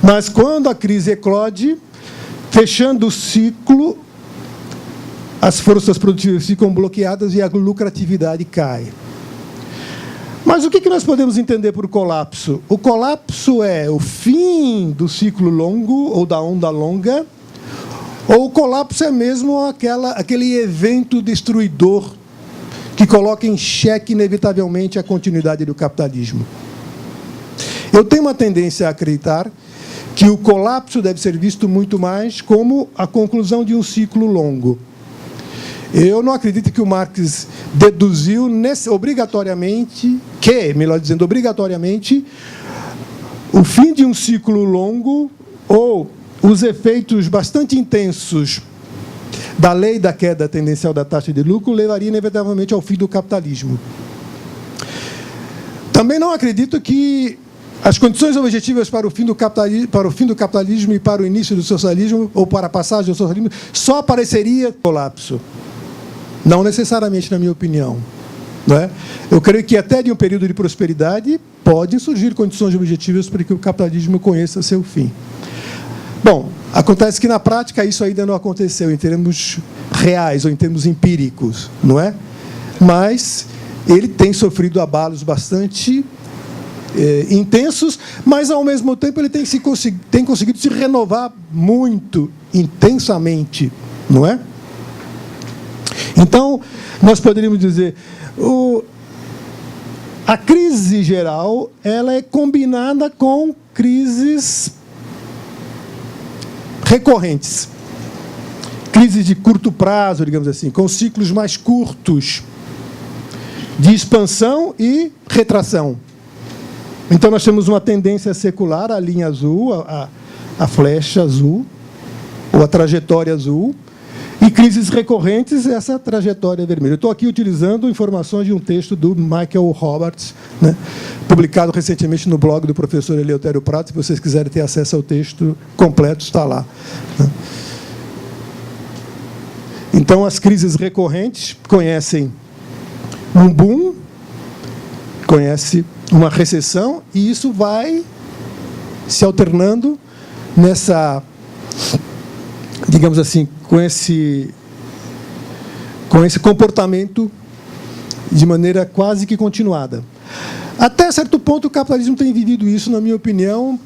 Mas quando a crise eclode, fechando o ciclo, as forças produtivas ficam bloqueadas e a lucratividade cai. Mas o que nós podemos entender por colapso? O colapso é o fim do ciclo longo ou da onda longa, ou o colapso é mesmo aquele evento destruidor que coloca em xeque, inevitavelmente, a continuidade do capitalismo. Eu tenho uma tendência a acreditar que o colapso deve ser visto muito mais como a conclusão de um ciclo longo. Eu não acredito que o Marx deduziu obrigatoriamente, o fim de um ciclo longo ou os efeitos bastante intensos da lei da queda tendencial da taxa de lucro levaria inevitavelmente ao fim do capitalismo. Também não acredito que as condições objetivas para o fim do capitalismo e para o início do socialismo, ou para a passagem do socialismo, só apareceria colapso. Não necessariamente, na minha opinião. Não é? Eu creio que até de um período de prosperidade podem surgir condições objetivas para que o capitalismo conheça seu fim. Bom, acontece que na prática isso ainda não aconteceu em termos reais ou em termos empíricos, não é? Mas ele tem sofrido abalos bastante intensos, mas ao mesmo tempo ele tem conseguido se renovar muito intensamente, não é? Então, nós poderíamos dizer, a crise geral ela é combinada com crises recorrentes. Crises de curto prazo, digamos assim, com ciclos mais curtos de expansão e retração. Então, nós temos uma tendência secular, a linha azul, a flecha azul, ou a trajetória azul, e crises recorrentes, essa trajetória vermelha. Eu estou aqui utilizando informações de um texto do Michael Roberts, né, publicado recentemente no blog do professor Eleutério Prato. Se vocês quiserem ter acesso ao texto completo, está lá. Né. Então, as crises recorrentes conhecem um boom, conhece uma recessão, e isso vai se alternando nessa, digamos assim, com esse comportamento de maneira quase que continuada. Até certo ponto, o capitalismo tem vivido isso, na minha opinião,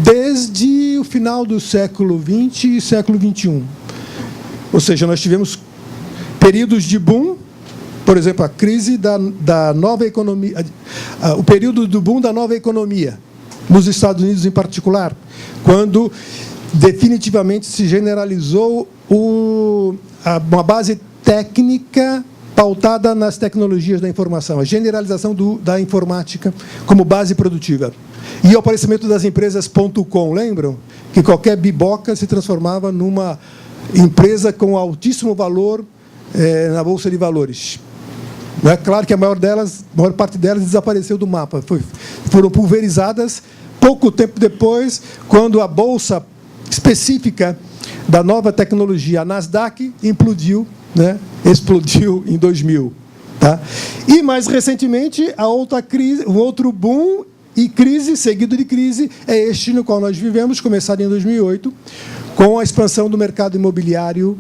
desde o final do século XX e século XXI. Ou seja, nós tivemos períodos de boom, por exemplo, a crise da nova economia, o período do boom da nova economia, nos Estados Unidos em particular, quando definitivamente se generalizou uma base técnica pautada nas tecnologias da informação, a generalização da informática como base produtiva. E o aparecimento das empresas .com, lembram? Que qualquer biboca se transformava numa empresa com altíssimo valor na Bolsa de Valores. É claro que a maior parte delas desapareceu do mapa, foram pulverizadas pouco tempo depois, quando a Bolsa específica da nova tecnologia, a Nasdaq, implodiu, né? Explodiu em 2000. Tá? E, mais recentemente, um outro boom e crise, seguido de crise, é este no qual nós vivemos, começado em 2008, com a expansão do mercado imobiliário,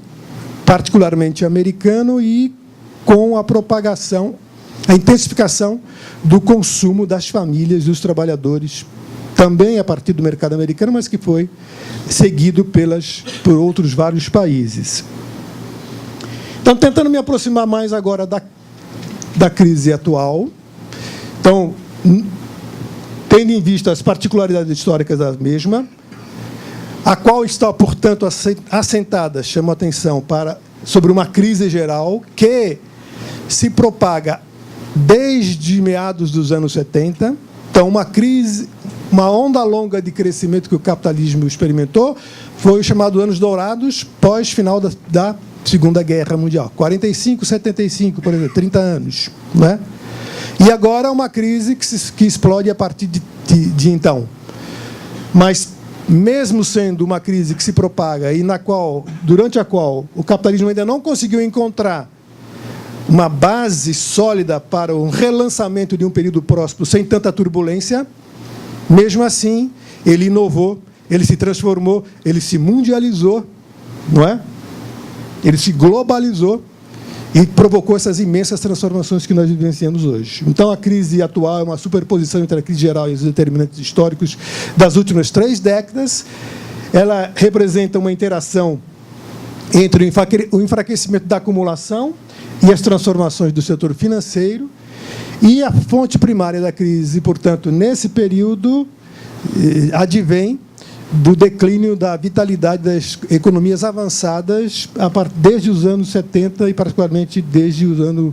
particularmente americano, e com a propagação, a intensificação do consumo das famílias e dos trabalhadores, também a partir do mercado americano, mas que foi seguido por outros vários países. Então, tentando me aproximar mais agora da crise atual, então, tendo em vista as particularidades históricas da mesma, a qual está, portanto, assentada, chamo a atenção, sobre uma crise geral que se propaga desde meados dos anos 70, então uma uma onda longa de crescimento que o capitalismo experimentou foi o chamado anos dourados, pós-final da Segunda Guerra Mundial. 45, 75, por exemplo, 30 anos. Né? E agora uma crise que explode a partir de então. Mas, mesmo sendo uma crise que se propaga e durante a qual o capitalismo ainda não conseguiu encontrar uma base sólida para o relançamento de um período próspero sem tanta turbulência, mesmo assim, ele inovou, ele se transformou, ele se mundializou, não é? Ele se globalizou e provocou essas imensas transformações que nós vivenciamos hoje. Então, a crise atual é uma superposição entre a crise geral e os determinantes históricos das últimas 3 décadas. Ela representa uma interação entre o enfraquecimento da acumulação e as transformações do setor financeiro, e a fonte primária da crise, portanto, nesse período, advém do declínio da vitalidade das economias avançadas desde os anos 70 e, particularmente, desde os anos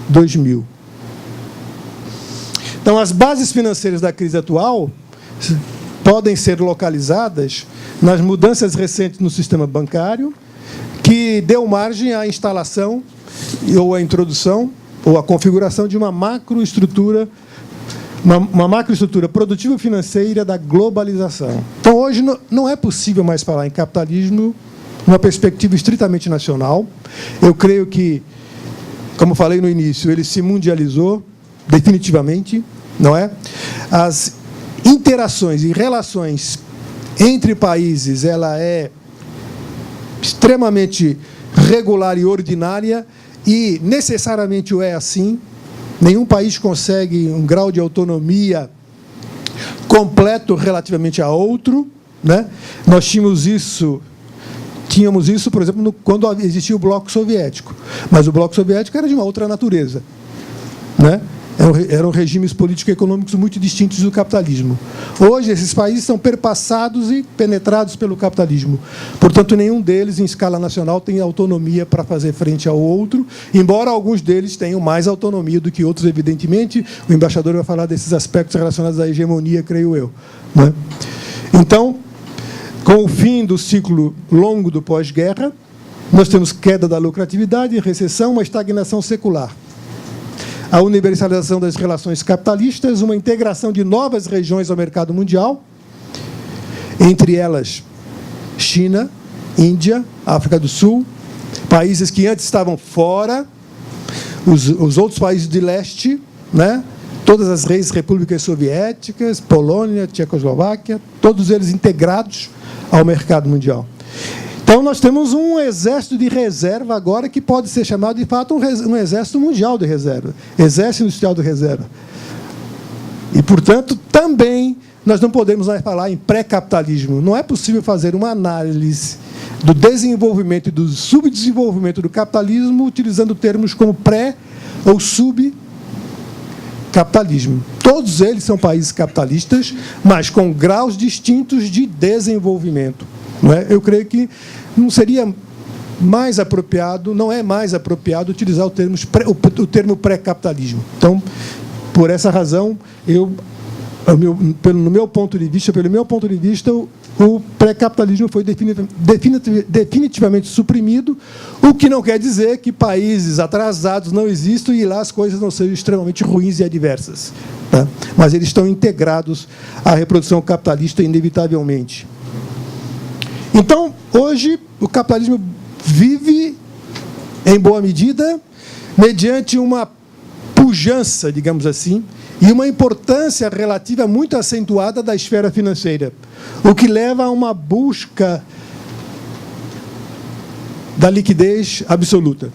2000. Então, as bases financeiras da crise atual podem ser localizadas nas mudanças recentes no sistema bancário, que deu margem à instalação ou à introdução ou à configuração de uma macroestrutura produtiva financeira da globalização. Então, hoje, não é possível mais falar em capitalismo numa perspectiva estritamente nacional. Eu creio que, como falei no início, ele se mundializou definitivamente, não é? As interações e relações entre países, ela é extremamente regular e ordinária, e necessariamente o é assim. Nenhum país consegue um grau de autonomia completo relativamente a outro, né? Nós tínhamos isso, por exemplo, quando existia o Bloco Soviético. Mas o Bloco Soviético era de uma outra natureza, né? Eram regimes político-econômicos muito distintos do capitalismo. Hoje, esses países são perpassados e penetrados pelo capitalismo. Portanto, nenhum deles, em escala nacional, tem autonomia para fazer frente ao outro, embora alguns deles tenham mais autonomia do que outros, evidentemente. O embaixador vai falar desses aspectos relacionados à hegemonia, creio eu. Né? Então, com o fim do ciclo longo do pós-guerra, nós temos queda da lucratividade, recessão, uma estagnação secular. A universalização das relações capitalistas, uma integração de novas regiões ao mercado mundial, entre elas China, Índia, África do Sul, países que antes estavam fora, os outros países de leste, né? Todas as repúblicas soviéticas, Polônia, Tchecoslováquia, todos eles integrados ao mercado mundial. Então, nós temos um exército de reserva agora que pode ser chamado, de fato, um exército mundial de reserva, exército industrial de reserva. E, portanto, também nós não podemos mais falar em pré-capitalismo. Não é possível fazer uma análise do desenvolvimento e do subdesenvolvimento do capitalismo utilizando termos como pré- ou subcapitalismo. Todos eles são países capitalistas, mas com graus distintos de desenvolvimento. Não é? Eu creio que não seria mais apropriado, não é mais apropriado utilizar o termo pré-capitalismo. Então, por essa razão, pelo meu ponto de vista, o pré-capitalismo foi definitivamente suprimido, o que não quer dizer que países atrasados não existam e lá as coisas não sejam extremamente ruins e adversas. Tá? Mas eles estão integrados à reprodução capitalista inevitavelmente. Então, hoje, o capitalismo vive, em boa medida, mediante uma pujança, digamos assim, e uma importância relativa muito acentuada da esfera financeira, o que leva a uma busca da liquidez absoluta.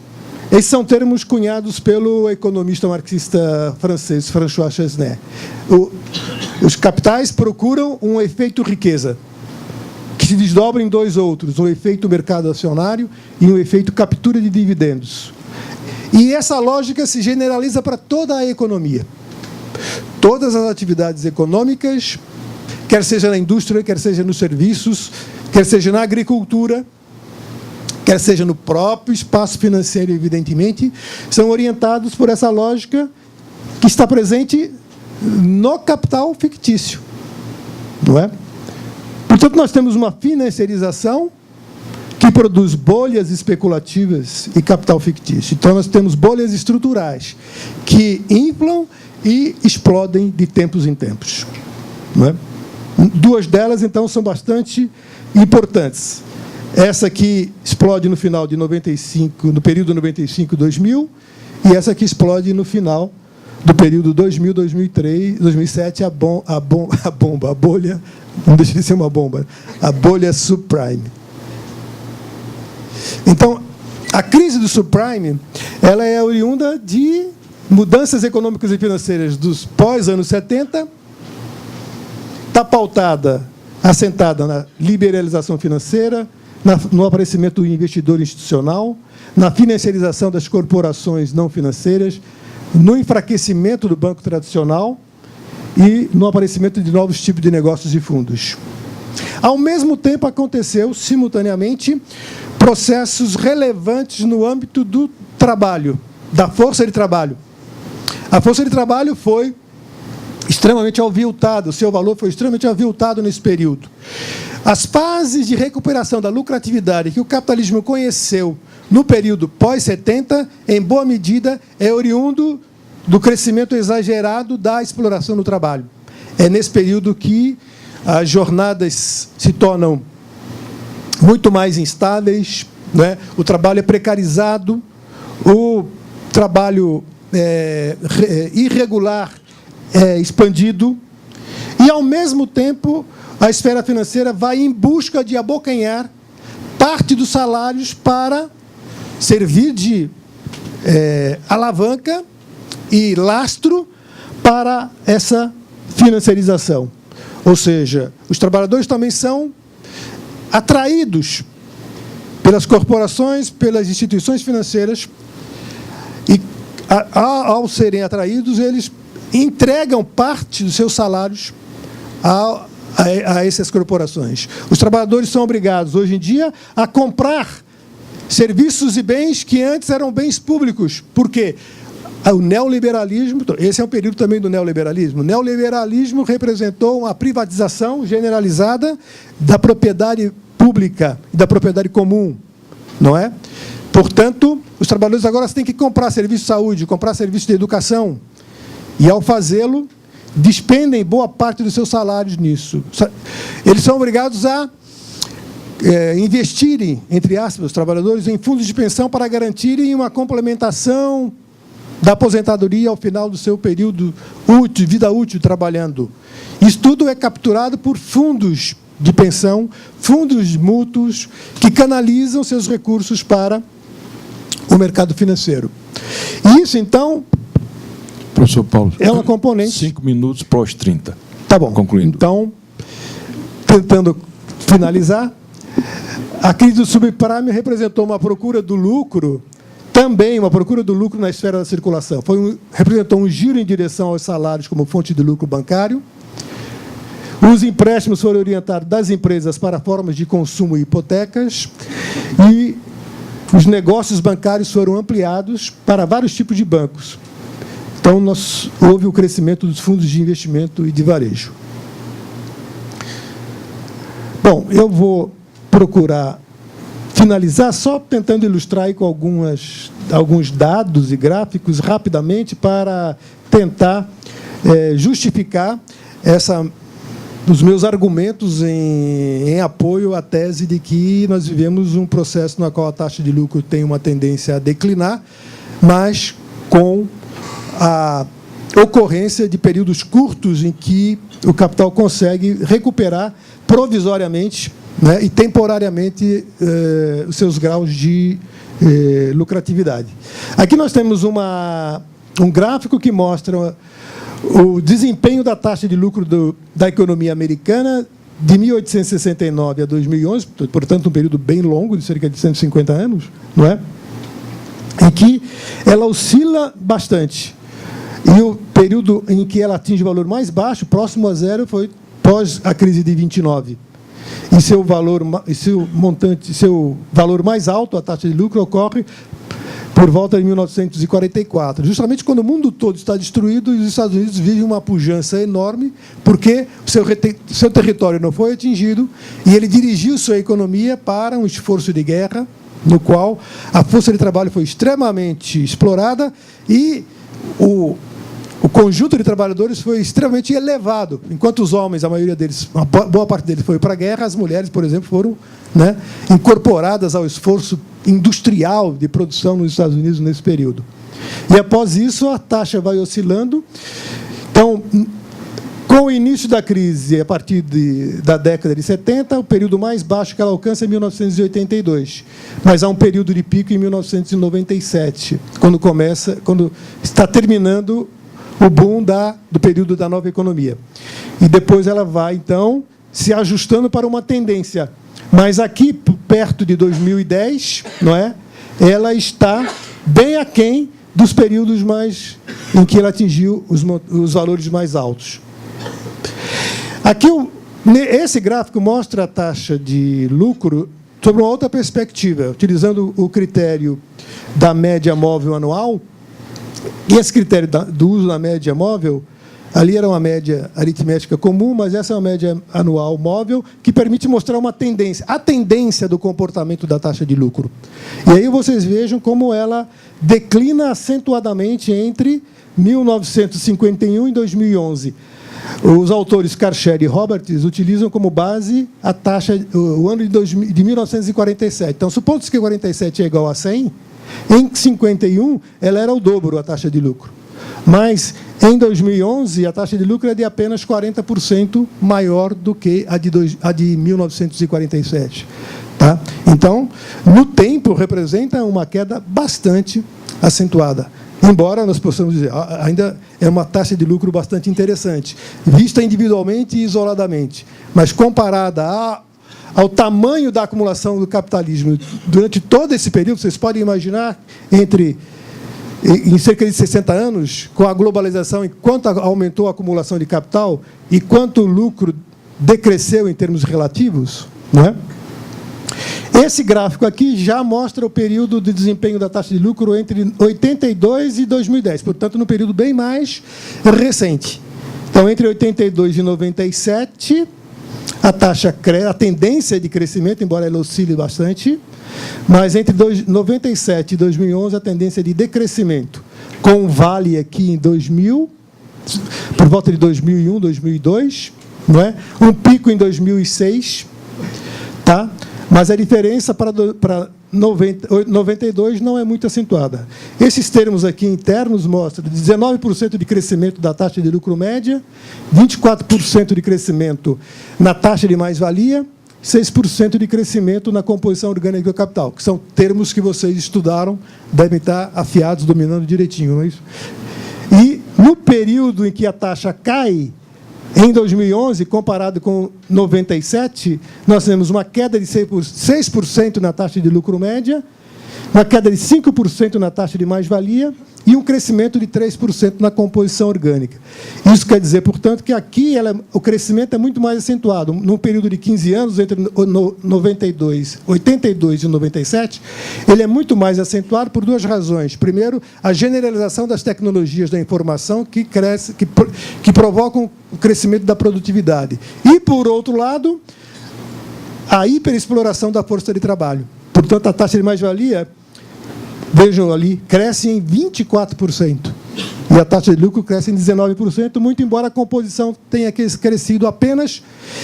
Esses são termos cunhados pelo economista marxista francês, François Chesnais. Os capitais procuram um efeito riqueza, que se desdobra em dois outros, um efeito mercado acionário e um efeito captura de dividendos. E essa lógica se generaliza para toda a economia. Todas as atividades econômicas, quer seja na indústria, quer seja nos serviços, quer seja na agricultura, quer seja no próprio espaço financeiro, evidentemente, são orientados por essa lógica que está presente no capital fictício. não é? Portanto, nós temos uma financiarização que produz bolhas especulativas e capital fictício. Então, nós temos bolhas estruturais que inflam e explodem de tempos em tempos, não é? Duas delas, então, são bastante importantes. Essa que explode no final de 95, no período 95-2000, e essa que explode no final do período 2000-2003, 2007, a bolha, não deixa de ser uma bomba, a bolha subprime. Então, a crise do subprime, ela é oriunda de mudanças econômicas e financeiras dos pós-anos 70, está pautada, assentada na liberalização financeira, no aparecimento do investidor institucional, na financiarização das corporações não financeiras, no enfraquecimento do banco tradicional e no aparecimento de novos tipos de negócios e fundos. Ao mesmo tempo, aconteceu, simultaneamente, processos relevantes no âmbito do trabalho, da força de trabalho. A força de trabalho foi extremamente aviltada, o seu valor foi extremamente aviltado nesse período. As fases de recuperação da lucratividade que o capitalismo conheceu no período pós-70, em boa medida, é oriundo do crescimento exagerado da exploração do trabalho. É nesse período que as jornadas se tornam muito mais instáveis, né? O trabalho é precarizado, o trabalho irregular é expandido, e, ao mesmo tempo, a esfera financeira vai em busca de abocanhar parte dos salários para servir de alavanca e lastro para essa financiarização. Ou seja, os trabalhadores também são atraídos pelas corporações, pelas instituições financeiras, e, ao serem atraídos, eles entregam parte dos seus salários a essas corporações. Os trabalhadores são obrigados, hoje em dia, a comprar serviços e bens que antes eram bens públicos. Por quê? O neoliberalismo, esse é um período também do neoliberalismo. O neoliberalismo representou uma privatização generalizada da propriedade pública, da propriedade comum, não é? Portanto, os trabalhadores agora têm que comprar serviço de saúde, comprar serviço de educação, e, ao fazê-lo, despendem boa parte dos seus salários nisso. Eles são obrigados a investirem, entre aspas, os trabalhadores, em fundos de pensão para garantirem uma complementação da aposentadoria ao final do seu período útil, vida útil, trabalhando. Isso tudo é capturado por fundos de pensão, fundos mútuos, que canalizam seus recursos para o mercado financeiro. E isso, então, professor Paulo, é uma componente... 5 minutos para os 30. Tá bom. Concluindo. Então, tentando finalizar, a crise do subprime representou uma procura do lucro, também uma procura do lucro na esfera da circulação. Representou um giro em direção aos salários como fonte de lucro bancário. Os empréstimos foram orientados das empresas para formas de consumo e hipotecas, e os negócios bancários foram ampliados para vários tipos de bancos. Então, houve o crescimento dos fundos de investimento e de varejo. Bom, eu vou procurar finalizar só tentando ilustrar aí com alguns dados e gráficos rapidamente para tentar justificar os meus argumentos em apoio à tese de que nós vivemos um processo no qual a taxa de lucro tem uma tendência a declinar, mas com a ocorrência de períodos curtos em que o capital consegue recuperar provisoriamente, né, e temporariamente os seus graus de lucratividade. Aqui nós temos um gráfico que mostra o desempenho da taxa de lucro da economia americana de 1869 a 2011, portanto, um período bem longo, de cerca de 150 anos, não é? Em que ela oscila bastante. E o período em que ela atinge o valor mais baixo, próximo a zero, foi pós a crise de 29. E seu valor mais alto, a taxa de lucro, ocorre por volta de 1944. Justamente quando o mundo todo está destruído, os Estados Unidos vivem uma pujança enorme, porque seu território não foi atingido, e ele dirigiu sua economia para um esforço de guerra, no qual a força de trabalho foi extremamente explorada e o conjunto de trabalhadores foi extremamente elevado. Enquanto os homens, a maioria deles, uma boa parte deles foi para a guerra, as mulheres, por exemplo, foram, né, incorporadas ao esforço industrial de produção nos Estados Unidos nesse período. E, após isso, a taxa vai oscilando. Então, com o início da crise, a partir da década de 70, o período mais baixo que ela alcança é 1982. Mas há um período de pico em 1997, quando está terminando o boom do período da nova economia. E depois ela vai, então, se ajustando para uma tendência. Mas aqui, perto de 2010, não é? Ela está bem aquém dos períodos em que ela atingiu os valores mais altos. Aqui, esse gráfico mostra a taxa de lucro sob uma outra perspectiva, utilizando o critério da média móvel anual. E esse critério do uso da média móvel, ali era uma média aritmética comum, mas essa é uma média anual móvel, que permite mostrar uma tendência, a tendência do comportamento da taxa de lucro. E aí vocês vejam como ela declina acentuadamente entre 1951 e 2011. Os autores Karcher e Roberts utilizam como base a taxa, o ano de 1947. Então, supondo-se que 47 é igual a 100, em 51 ela era o dobro, a taxa de lucro. Mas, em 2011, a taxa de lucro é de apenas 40% maior do que a de 1947. Tá? Então, no tempo, representa uma queda bastante acentuada. Embora nós possamos dizer, ainda é uma taxa de lucro bastante interessante, vista individualmente e isoladamente, mas comparada ao tamanho da acumulação do capitalismo durante todo esse período, vocês podem imaginar, em cerca de 60 anos, com a globalização, quanto aumentou a acumulação de capital e quanto o lucro decresceu em termos relativos, né? Esse gráfico aqui já mostra o período de desempenho da taxa de lucro entre 82 e 2010, portanto, no período bem mais recente. Então, entre 82 e 97, a tendência de crescimento, embora ela oscile bastante, mas entre 97 e 2011, a tendência de decrescimento, com um vale aqui em 2000, por volta de 2001, 2002, não é? Um pico em 2006, tá? Mas a diferença para 92 não é muito acentuada. Esses termos aqui internos mostram 19% de crescimento da taxa de lucro média, 24% de crescimento na taxa de mais-valia, 6% de crescimento na composição orgânica do capital, que são termos que vocês estudaram, devem estar afiados, dominando direitinho, não é isso? E, no período em que a taxa cai, em 2011, comparado com 97, nós temos uma queda de 6% na taxa de lucro média, uma queda de 5% na taxa de mais-valia e um crescimento de 3% na composição orgânica. Isso quer dizer, portanto, que aqui o crescimento é muito mais acentuado. Num período de 15 anos, entre 82 e 97, ele é muito mais acentuado por duas razões. Primeiro, a generalização das tecnologias da informação que provocam o crescimento da produtividade. E, por outro lado, a hiperexploração da força de trabalho. Portanto, a taxa de mais-valia, vejam ali, cresce em 24%. E a taxa de lucro cresce em 19%, muito embora a composição tenha crescido apenas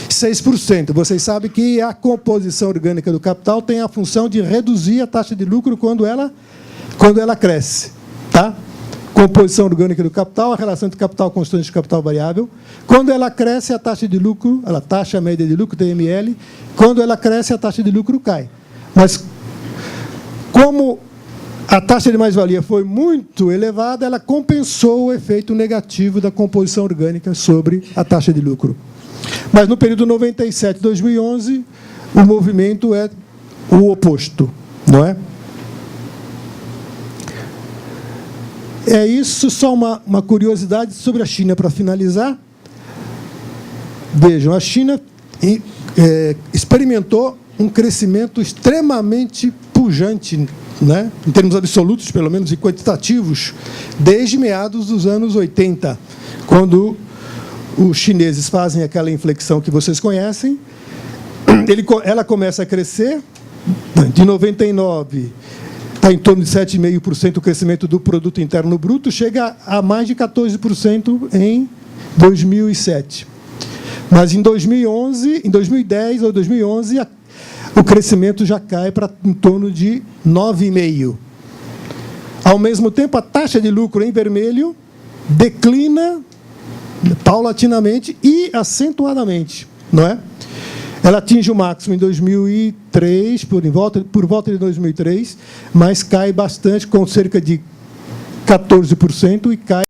6%. Vocês sabem que a composição orgânica do capital tem a função de reduzir a taxa de lucro quando ela cresce. Tá? Composição orgânica do capital, a relação entre capital constante e capital variável. Quando ela cresce, a taxa de lucro, a taxa média de lucro, TML, quando ela cresce, a taxa de lucro cai. Mas, como a taxa de mais-valia foi muito elevada, ela compensou o efeito negativo da composição orgânica sobre a taxa de lucro. Mas, no período 97 2011, o movimento é o oposto, não é? É isso, só uma curiosidade sobre a China, para finalizar. Vejam, a China experimentou um crescimento extremamente pujante né, em termos absolutos, pelo menos, e quantitativos, desde meados dos anos 80, quando os chineses fazem aquela inflexão que vocês conhecem. Ela começa a crescer, de 99, está em torno de 7,5% o crescimento do produto interno bruto, chega a mais de 14% em 2007. Mas em 2011, em 2010 ou 2011, o crescimento já cai para em torno de 9,5%. Ao mesmo tempo, a taxa de lucro em vermelho declina paulatinamente e acentuadamente, não é? Ela atinge o máximo em 2003, por volta de 2003, mas cai bastante, com cerca de 14%, e cai